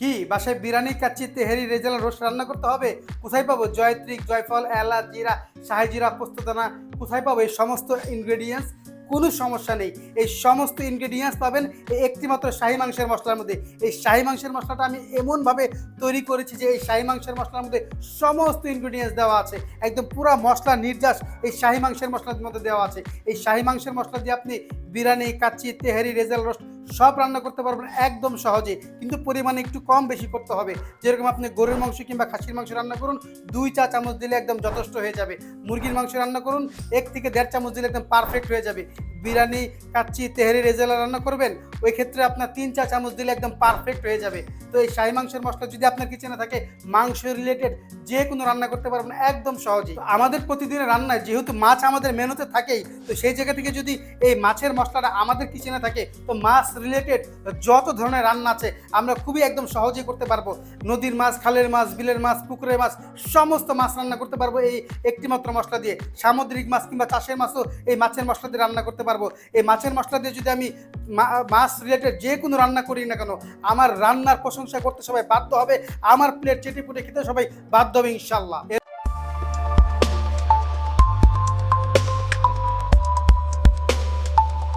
কি বাসায় বিরিয়ানি, কাচ্চি, তেহারি, রেজালা, রোস্ট রান্না করতে হবে? কোথায় পাবো? জয়ত্রী, জয়ফল, এলাচ, জিরা, শাহি জিরা, পোস্তদানা। কোথায় পাবো এই সমস্ত ইনগ্রেডিয়েন্টস? কোনো সমস্যা নেই, এই সমস্ত ইনগ্রেডিয়েন্টস পাবেন এই একটিমাত্র শাহি মাংসের মশলার মধ্যে। এই শাহি মাংসের মশলাটা আমি এমনভাবে তৈরি করেছি যে এই শাহি মাংসের মশলার মধ্যে সমস্ত ইনগ্রেডিয়েন্টস দেওয়া আছে, একদম পুরো মশলা নির্যাস এই শাহি মাংসের মশলার মধ্যে দেওয়া আছে। এই শাহি মাংসের মশলা দিয়ে আপনি বিরিয়ানি, কাচ্চি, তেহারি, রেজালা, রোস্ট সব রান্না করতে পারবেন একদম সহজে, কিন্তু পরিমাণে একটু কম বেশি করতে হবে। যেরকম আপনি গরুর মাংস কিংবা খাসির মাংস রান্না করুন, 2 চা চামচ দিলে একদম যথেষ্ট হয়ে যাবে। মুরগির মাংস রান্না করুন, 1 থেকে 1.5 চামচ দিলে একদম পারফেক্ট হয়ে যাবে। বিরিয়ানি, কাচ্চি, তেহারি, রেজালা রান্না করবেন, ওই ক্ষেত্রে আপনার 3 চা চামচ দিলে একদম পারফেক্ট হয়ে যাবে। তো এই শাহি মাংসের মশলা যদি আপনার কিচেনে থাকে, মাংস রিলেটেড যে কোনো রান্না করতে পারবেন একদম সহজেই। তো আমাদের প্রতিদিনের রান্নায় যেহেতু মাছ আমাদের মেনুতে থাকেই, তো সেই জায়গা থেকে যদি এই মাছের মশলাটা আমাদের কিচেনে থাকে, তো মাছ রিলেটেড যত ধরনের রান্না আছে আমরা খুবই একদম সহজেই করতে পারবো। নদীর মাছ, খালের মাছ, বিলের মাছ, পুকুরের মাছ, সমস্ত মাছ রান্না করতে পারবো এই একটিমাত্র মশলা দিয়ে। সামুদ্রিক মাছ কিংবা চাষের মাছও এই মাছের মশলা দিয়ে রান্না করতে পারবো। এই মাছের মশলা দিয়ে যদি আমি মাছ রিলেটেড যে কোনো রান্না করি না কেন, আমার রান্নার প্রশংসা করতে সবাই বাধ্য হবে, আমার প্লেট চেটে পুটে খেতে সবাই বাধ্য হবে ইনশাল্লাহ।